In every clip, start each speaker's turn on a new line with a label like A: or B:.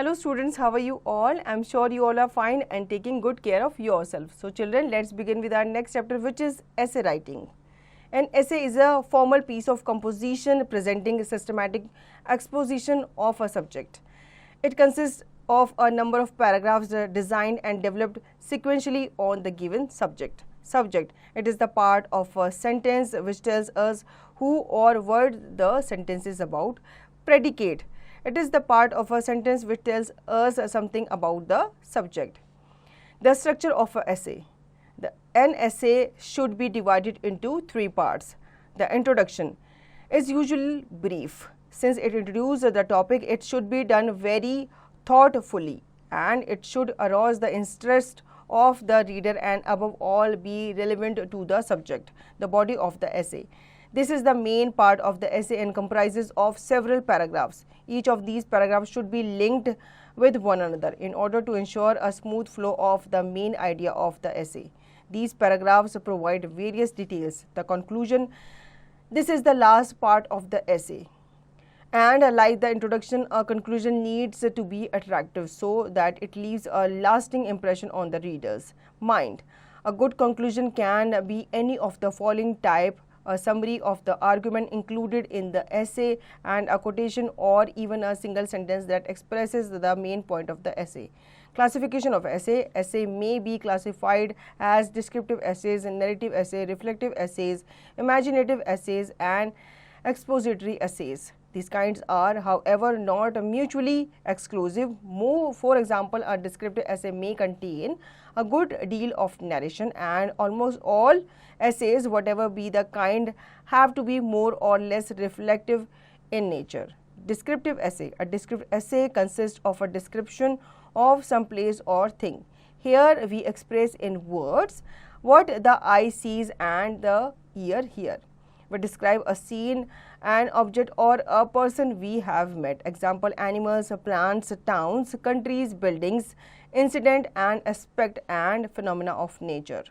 A: Hello students, how are you all? I'm sure you all are fine and taking good care of yourself. So children, let's begin with our next chapter, which is essay writing. An essay is a formal piece of composition presenting a systematic exposition of a subject. It consists of a number of paragraphs designed and developed sequentially on the given subject. It is the part of a sentence which tells us who or what the sentence is about. Predicate. It is the part of a sentence which tells us something about the subject. The structure of an essay. An essay should be divided into three parts. The introduction is usually brief. Since it introduces the topic, it should be done very thoughtfully and it should arouse the interest of the reader and above all be relevant to the subject, the body of the essay. This is the main part of the essay and comprises of several paragraphs. Each of these paragraphs should be linked with one another in order to ensure a smooth flow of the main idea of the essay. These paragraphs provide various details. The conclusion, this is the last part of the essay. And like the introduction, a conclusion needs to be attractive so that it leaves a lasting impression on the reader's mind. A good conclusion can be any of the following type: a summary of the argument included in the essay and a quotation or even a single sentence that expresses the main point of the essay. Classification of essay. Essay may be classified as descriptive essays, narrative essays, reflective essays, imaginative essays and expository essays. These kinds are, however, not mutually exclusive. For example, a descriptive essay may contain a good deal of narration, and almost all essays, whatever be the kind, have to be more or less reflective in nature. Descriptive essay. A descriptive essay consists of a description of some place or thing. Here we express in words what the eye sees and the ear hears. We describe a scene, an object or a person we have met. Example: animals, plants, towns, countries, buildings, incident and aspect and phenomena of nature.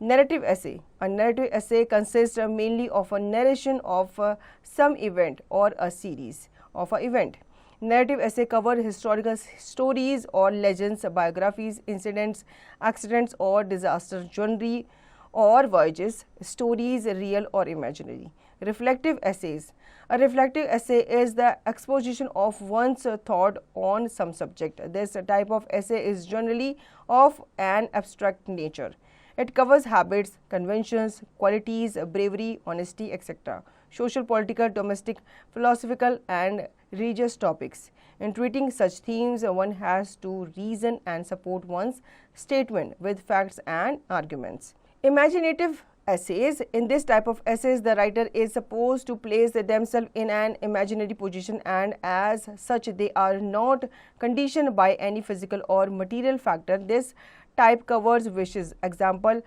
A: Narrative essay. A narrative essay consists mainly of a narration of some event or a series of an event. Narrative essay cover historical stories or legends, biographies, incidents, accidents or disasters, journey or voyages, stories real or imaginary. Reflective essays. A reflective essay is the exposition of one's thought on some subject. This type of essay is generally of an abstract nature. It covers habits, conventions, qualities, bravery, honesty, etc. Social, political, domestic, philosophical and religious topics. In treating such themes, one has to reason and support one's statement with facts and arguments. Imaginative essays. In this type of essays, the writer is supposed to place themselves in an imaginary position, and as such they are not conditioned by any physical or material factor. This type covers wishes. Example: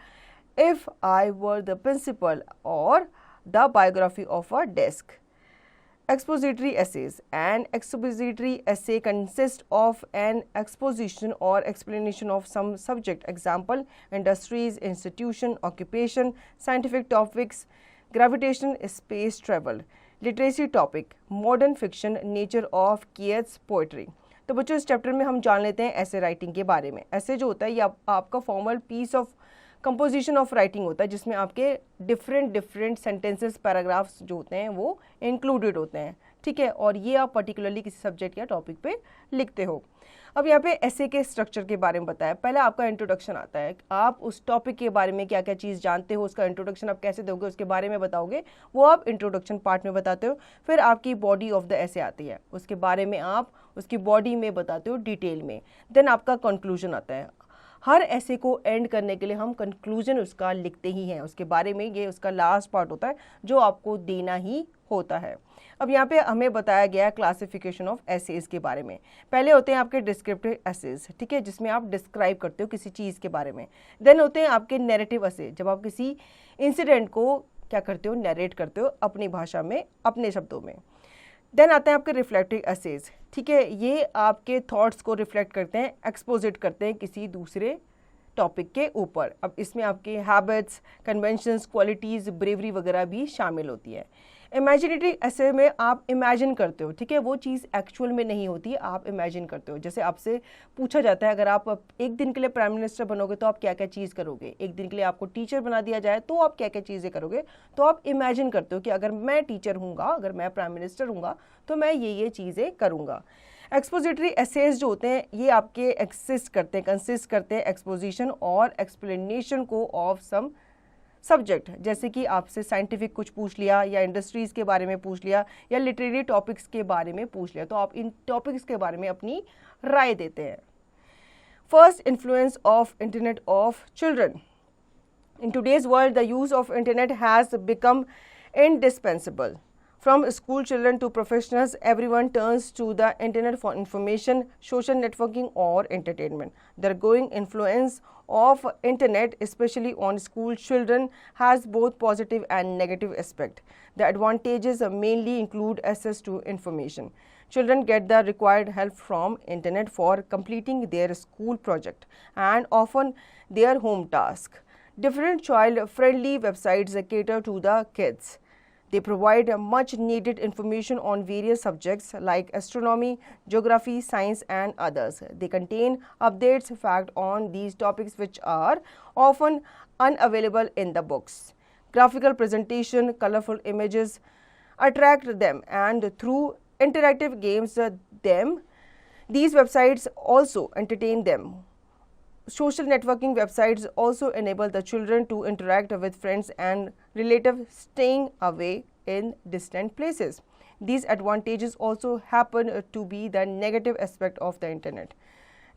A: if I were the principal, or the biography of a desk. Expository essays. An expository essay consists of an exposition or explanation of some subject. Example: industries, institution, occupation, scientific topics, gravitation, space travel. Literacy topic: modern fiction, nature of Keats poetry. तो बच्चों, इस chapter में हम जान लेते हैं ऐसे writing के बारे में. ऐसे जो होता है ये आपका formal piece of composition of writing होता है जिसमें आपके डिफरेंट सेंटेंसेस, पैराग्राफ्स जो होते हैं वो इंक्लूडेड होते हैं. ठीक है, और ये आप पर्टिकुलरली किसी सब्जेक्ट या टॉपिक पे लिखते हो. अब यहाँ पे ऐसे के स्ट्रक्चर के बारे में बताया. पहले आपका इंट्रोडक्शन आता है. आप उस टॉपिक के बारे में क्या क्या चीज़ जानते हो, उसका इंट्रोडक्शन आप कैसे दोगे, उसके बारे में बताओगे, वो आप इंट्रोडक्शन पार्ट में बताते हो. फिर आपकी बॉडी ऑफ द ऐसे आती है, उसके बारे में आप उसकी बॉडी में बताते हो डिटेल में. देन आपका कंक्लूजन आता है. हर ऐसे को एंड करने के लिए हम कंक्लूजन उसका लिखते ही हैं, उसके बारे में. ये उसका लास्ट पार्ट होता है जो आपको देना ही होता है. अब यहाँ पे हमें बताया गया है क्लासिफिकेशन ऑफ एसेज के बारे में. पहले होते हैं आपके डिस्क्रिप्टिव एसेज, ठीक है, जिसमें आप डिस्क्राइब करते हो किसी चीज़ के बारे में. देन होते हैं आपके नैरेटिव एसेज, जब आप किसी इंसिडेंट को क्या करते हो, नैरेट करते हो अपनी भाषा में, अपने शब्दों में. देन आते हैं आपके रिफ्लेक्टिव एसेज. ठीक है, ये आपके थॉट्स को रिफ्लेक्ट करते हैं, एक्सपोजिट करते हैं किसी दूसरे टॉपिक के ऊपर। अब इसमें आपके हैबिट्स, कन्वेंशंस, क्वालिटीज़, ब्रेवरी वगैरह भी शामिल होती है। इमेजिनेटरी ऐसे में आप इमेजिन करते हो, ठीक है, वो चीज़ एक्चुअल में नहीं होती, आप इमेजिन करते हो। जैसे आपसे पूछा जाता है अगर आप एक दिन के लिए प्राइम मिनिस्टर बनोगे तो आप क्या क्या चीज़ करोगे, एक दिन के लिए आपको टीचर बना दिया जाए तो आप क्या क्या चीज़ें करोगे, तो आप इमेजिन करते हो कि अगर मैं टीचर हूँगा, अगर मैं प्राइम मिनिस्टर हूँगा तो मैं ये चीज़ें करूँगा। एक्सपोजिटरी एसेज जो होते हैं ये आपके कंसिस्ट करते हैं एक्सपोजिशन और एक्सप्लेनेशन को ऑफ सम सब्जेक्ट, जैसे कि आपसे साइंटिफिक कुछ पूछ लिया या इंडस्ट्रीज़ के बारे में पूछ लिया या लिटरेरी टॉपिक्स के बारे में पूछ लिया, तो आप इन टॉपिक्स के बारे में अपनी राय देते हैं। First, influence of internet of children. In today's world, the use of internet has become indispensable. From school children to professionals, everyone turns to the internet for information, social networking or entertainment. The growing influence of internet, especially on school children, has both positive and negative aspect. The advantages mainly include access to information. Children get the required help from internet for completing their school project and often their home task. Different child-friendly websites cater to the kids. They provide much needed information on various subjects like astronomy, geography, science, and others. They contain updates, facts on these topics which are often unavailable in the books. Graphical presentation, colorful images attract them, and through interactive games, these websites also entertain them. Social networking websites also enable the children to interact with friends and relatives staying away in distant places. These advantages also happen to be the negative aspect of the internet.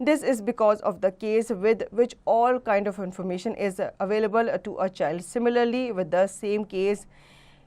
A: This is because of the case with which all kind of information is available to a child. Similarly, with the same case,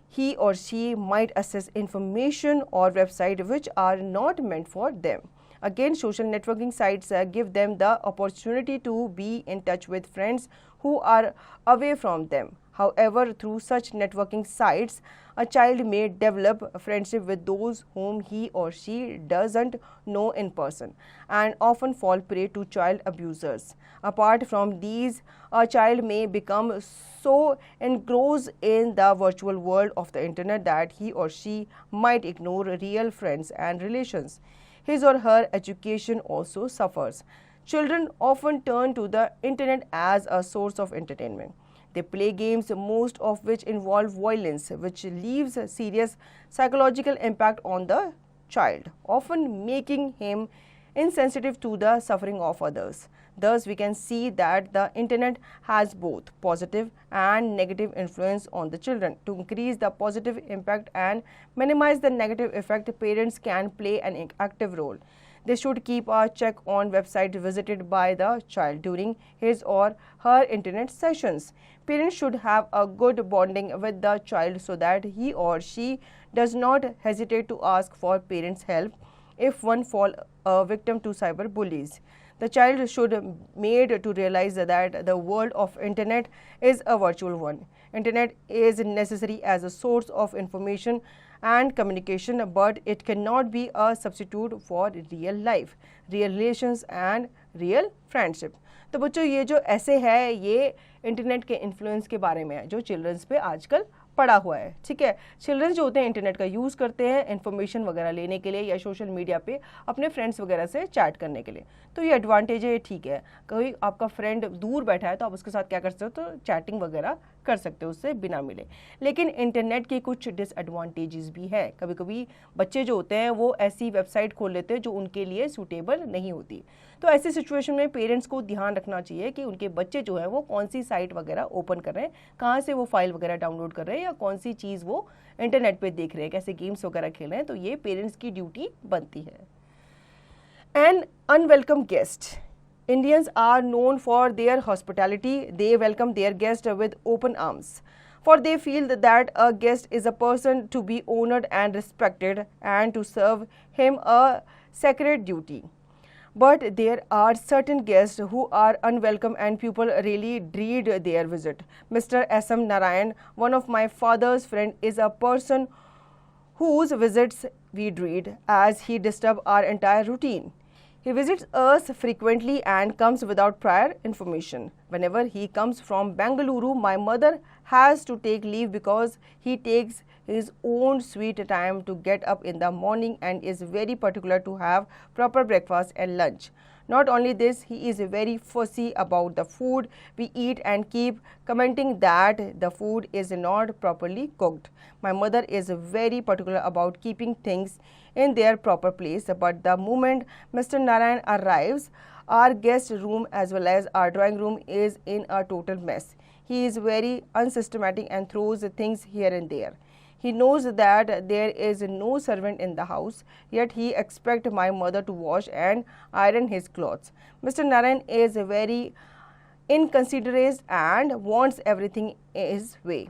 A: he or she might access information or websites which are not meant for them. Again, social networking sites give them the opportunity to be in touch with friends who are away from them. However, through such networking sites, a child may develop a friendship with those whom he or she doesn't know in person and often fall prey to child abusers. Apart from these, a child may become so engrossed in the virtual world of the internet that he or she might ignore real friends and relations. His or her education also suffers. Children often turn to the internet as a source of entertainment. They play games, most of which involve violence, which leaves a serious psychological impact on the child, often making him insensitive to the suffering of others. Thus, we can see that the internet has both positive and negative influence on the children. To increase the positive impact and minimize the negative effect, parents can play an active role. They should keep a check on websites visited by the child during his or her internet sessions. Parents should have a good bonding with the child so that he or she does not hesitate to ask for parents' help if one fall a victim to cyber bullies. The child should be made to realize that the world of internet is a virtual one. Internet is necessary as a source of information and communication, but it cannot be a substitute for real life, real relations and real friendship. तो बच्चों ये जो ऐसे है ये internet के influence के बारे में है जो चिल्ड्रंस पे आजकल पड़ा हुआ है, ठीक है। चिल्ड्रंस जो होते हैं इंटरनेट का यूज़ करते हैं इन्फॉर्मेशन वगैरह लेने के लिए या सोशल मीडिया पे अपने फ्रेंड्स वगैरह से चैट करने के लिए, तो ये एडवांटेज है, ठीक है। कोई आपका फ्रेंड दूर बैठा है तो आप उसके साथ क्या कर सकते हो, तो चैटिंग वगैरह कर सकते हो उससे बिना मिले। लेकिन इंटरनेट के कुछ डिसएडवांटेजेस भी है। कभी कभी बच्चे जो होते हैं वो ऐसी वेबसाइट खोल लेते हैं जो उनके लिए सूटेबल नहीं होती। तो ऐसी सिचुएशन में पेरेंट्स को ध्यान रखना चाहिए कि उनके बच्चे जो है वो कौन सी साइट वगैरह ओपन कर रहे हैं, कहाँ से वो फाइल वगैरह डाउनलोड कर रहे हैं या कौन सी चीज़ वो इंटरनेट पे देख रहे हैं, कैसे गेम्स वगैरह खेल रहे हैं। तो ये पेरेंट्स की ड्यूटी बनती है। An unwelcome guest. Indians are known for their hospitality. They welcome their guests with open arms, for they feel that a guest is a person to be honored and respected, and to serve him a sacred duty. But there are certain guests who are unwelcome and people really dread their visit. Mr. S.M. Narayan, one of my father's friend, is a person whose visits we dread as he disturbs our entire routine. He visits us frequently and comes without prior information. Whenever he comes from Bengaluru, my mother has to take leave because he takes his own sweet time to get up in the morning and is very particular to have proper breakfast and lunch. Not only this, he is very fussy about the food we eat and keep commenting that the food is not properly cooked. My mother is very particular about keeping things in their proper place, but the moment Mr. Narayan arrives, our guest room as well as our drawing room is in a total mess. He is very unsystematic and throws things here and there. He knows that there is no servant in the house, yet he expects my mother to wash and iron his clothes. Mr. Narayan is very inconsiderate and wants everything his way.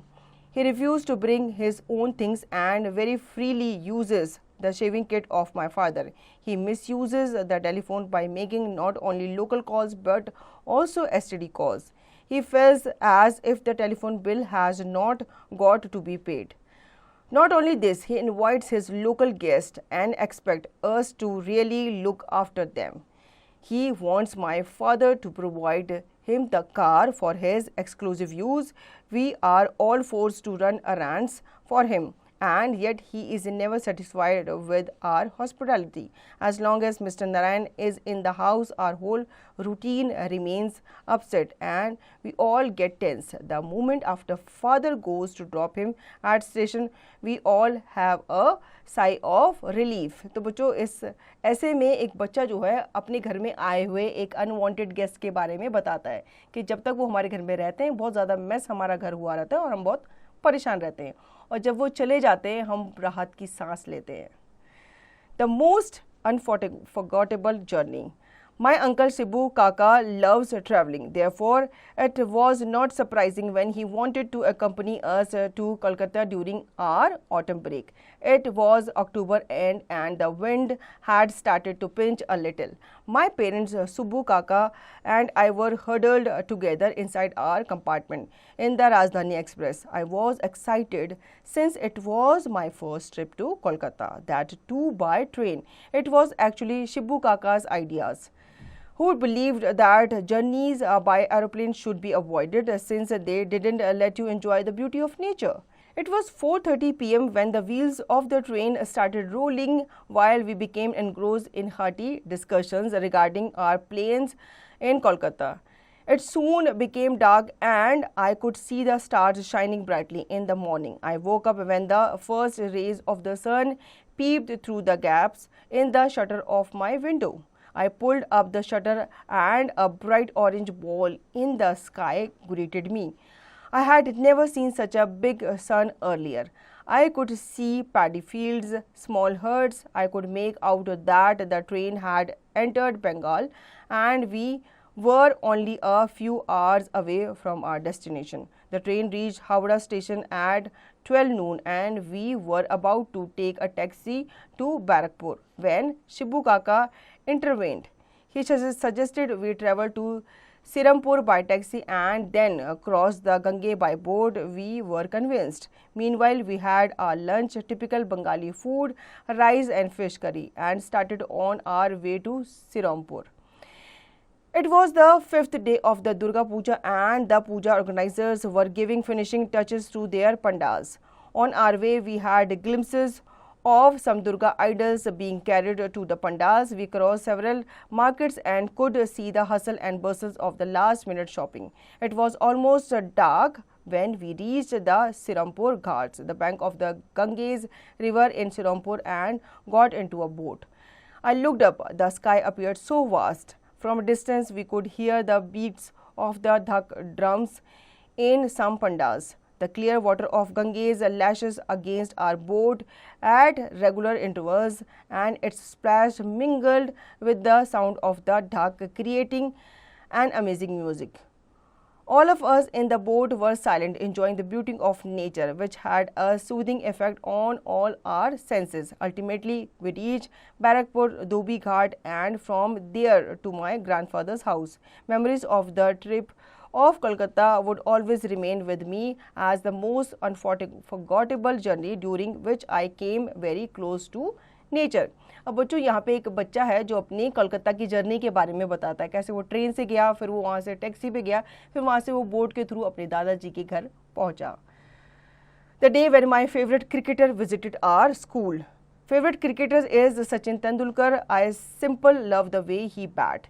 A: He refuses to bring his own things and very freely uses the shaving kit of my father. He misuses the telephone by making not only local calls but also STD calls. He feels as if the telephone bill has not got to be paid. Not only this, he invites his local guests and expects us to really look after them. He wants my father to provide him the car for his exclusive use. We are all forced to run errands for him, and yet he is never satisfied with our hospitality. As long as Mr. Narayan is in the house, our whole routine remains upset and we all get tense. The moment after father goes to drop him at station, we all have a sigh of relief. तो बच्चों, इस ऐसे में एक बच्चा जो है अपने घर में आए हुए एक अनवांटेड गेस्ट के बारे में बताता है कि जब तक वो हमारे घर में रहते हैं बहुत ज़्यादा मैस हमारा घर हुआ रहता है और हम बहुत परेशान रहते हैं, और जब वो चले जाते हैं हम राहत की सांस लेते हैं. The most unforgettable journey. My uncle Shibu Kaka loves traveling. Therefore, it was not surprising when he wanted to accompany us to Kolkata during our autumn break. It was October end and the wind had started to pinch a little. My parents, Shibu Kaka and I were huddled together inside our compartment in the Rajdhani Express. I was excited since it was my first trip to Kolkata, that too by train. It was actually Shibu Kaka's ideas, who believed that journeys by aeroplane should be avoided since they didn't let you enjoy the beauty of nature. It was 4:30 p.m. when the wheels of the train started rolling while we became engrossed in hearty discussions regarding our plans in Kolkata. It soon became dark and I could see the stars shining brightly in the morning. I woke up when the first rays of the sun peeped through the gaps in the shutter of my window. I pulled up the shutter and a bright orange ball in the sky greeted me. I had never seen such a big sun earlier. I could see paddy fields, small herds. I could make out that the train had entered Bengal and we were only a few hours away from our destination. The train reached Howrah station at 12 noon and we were about to take a taxi to Barakpur when Shibu Kaka intervened. He suggested we travel to Sirampur by taxi and then cross the Gange by boat. We were convinced. Meanwhile, we had our lunch, typical Bengali food, rice and fish curry, and started on our way to Sirampur. It was the fifth day of the Durga Puja and the Puja organizers were giving finishing touches to their pandals. On our way, we had glimpses of some Durga idols being carried to the pandals. We crossed several markets and could see the hustle and bustle of the last minute shopping. It was almost dark when we reached the Sirampur Ghats, the bank of the Ganges river in Sirampur, and got into a boat. I looked up. The sky appeared so vast. From a distance, we could hear the beats of the dhak drums in some pandals. The clear water of Ganges lashes against our boat at regular intervals, and its splash mingled with the sound of the dhak, creating an amazing music. All of us in the boat were silent, enjoying the beauty of nature, which had a soothing effect on all our senses. Ultimately, we reached Barakpur, Dhobi Ghat, and from there to my grandfather's house. Memories of the trip of Kolkata would always remain with me as the most unforgettable journey during which I came very close to nature. अब बच्चों यहाँ पे एक बच्चा है जो अपनी कोलकाता की जर्नी के बारे में बताता है, कैसे वो ट्रेन से गया, फिर वो वहाँ से टैक्सी पे गया, फिर वहाँ से वो बोट के थ्रू अपने दादाजी के घर पहुँचा। The day when my favorite cricketer visited our school. Favorite cricketer is Sachin Tendulkar. I simply love the way he bat.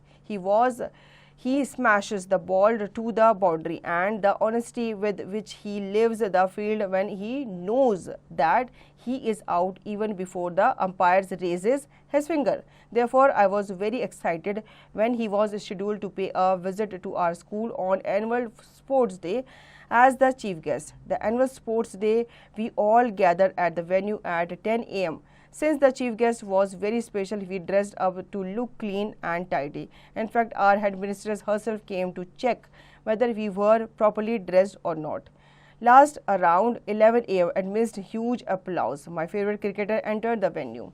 A: He smashes the ball to the boundary and the honesty with which he leaves the field when he knows that he is out even before the umpires raises his finger. Therefore, I was very excited when he was scheduled to pay a visit to our school on annual sports day as the chief guest. The annual sports day, we all gathered at the venue at 10 a.m. Since the chief guest was very special, we dressed up to look clean and tidy. In fact, our headmistress herself came to check whether we were properly dressed or not. Last around 11 a.m. amidst huge applause, my favorite cricketer entered the venue,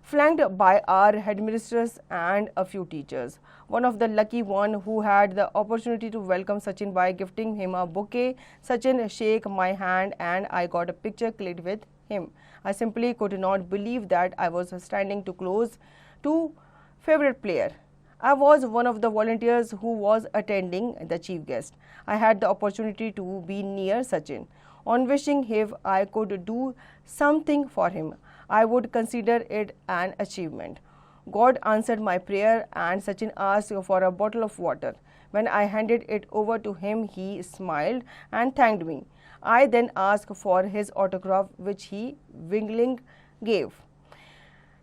A: flanked by our headmistress and a few teachers. One of the lucky one who had the opportunity to welcome Sachin by gifting him a bouquet. Sachin shook my hand and I got a picture clicked with him. I simply could not believe that I was standing too close to favorite player. I was one of the volunteers who was attending the chief guest. I had the opportunity to be near Sachin. On wishing if I could do something for him, I would consider it an achievement. God answered my prayer and Sachin asked for a bottle of water. When I handed it over to him, he smiled and thanked me. I then asked for his autograph, which he winkingly gave.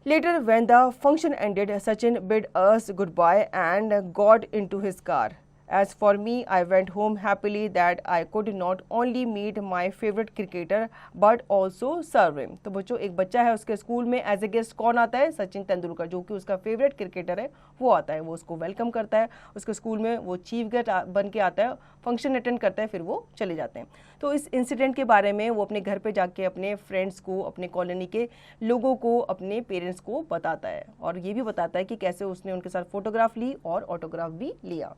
A: Later, when the function ended, Sachin bid us goodbye and got into his car. As for me, I went home happily that I could not only meet my favorite cricketer but also serve him. तो बच्चों एक बच्चा है, उसके school में as a guest कौन आता है? सचिन तेंदुलकर, जो कि उसका फेवरेट क्रिकेटर है, वो आता है, वो उसको वेलकम करता है, उसके स्कूल में वो चीफ गेस्ट बन के आता है, फंक्शन अटेंड करता है, फिर वो चले जाते हैं। तो इस इंसिडेंट के बारे में वो अपने घर पे जाके अपने फ्रेंड्स को, अपने कॉलोनी के लोगों को, अपने पेरेंट्स को बताता है और ये भी बताता है कि कैसे उसने उनके साथ फोटोग्राफ ली और ऑटोग्राफ भी लिया।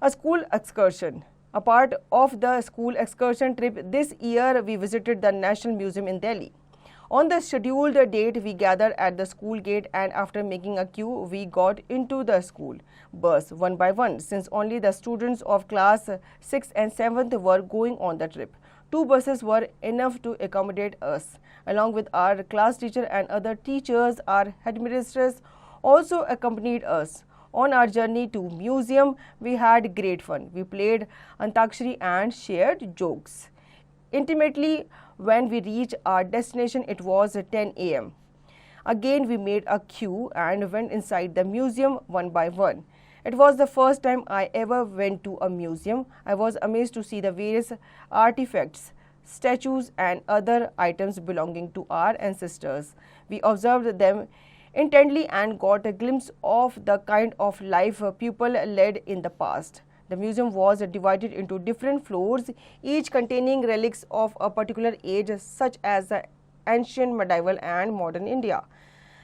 A: A school excursion. A part of the school excursion trip this year, we visited the National Museum in Delhi. On the scheduled date, we gathered at the school gate and after making a queue, we got into the school bus one by one, since only the students of class 6th and 7th were going on the trip. 2 buses were enough to accommodate us. Along with our class teacher and other teachers, our headmistress also accompanied us. On our journey to museum, we had great fun. We played Antakshari and shared jokes. Intimately, when we reached our destination, it was 10 a.m. Again, we made a queue and went inside the museum one by one. It was the first time I ever went to a museum. I was amazed to see the various artifacts, statues and other items belonging to our ancestors. We observed them intently and got a glimpse of the kind of life people led in the past. The museum was divided into different floors, each containing relics of a particular age, such as the ancient, medieval and modern India.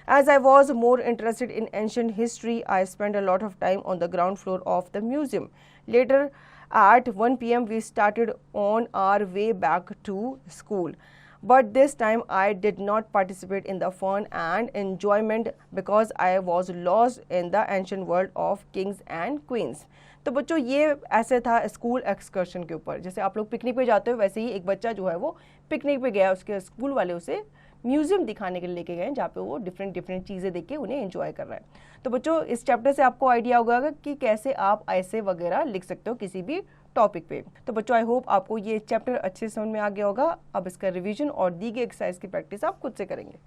A: As I was more interested in ancient history, I spent a lot of time on the ground floor of the museum. Later, at 1 p.m., we started on our way back to school. But this time I did not participate in the fun and enjoyment because I was lost in the ancient world of kings and queens. तो बच्चों ये ऐसे था school excursion के ऊपर। जैसे आप लोग पिकनिक पे जाते हो वैसे ही एक बच्चा जो है वो पिकनिक पे गया, उसके स्कूल वाले उसे म्यूजियम दिखाने के लिए लेके गए जहाँ पे वो डिफरेंट चीज़ें देख के उन्हें एंजॉय कर रहा है। तो बच्चों इस चैप्टर से आपको आइडिया होगा कि कैसे आप ऐसे वगैरह लिख सकते हो किसी भी टॉपिक पे। तो बच्चों आई होप आपको ये चैप्टर अच्छे से समझ में आ गया होगा। अब इसका रिवीजन और दी गई एक्सरसाइज की प्रैक्टिस आप खुद से करेंगे।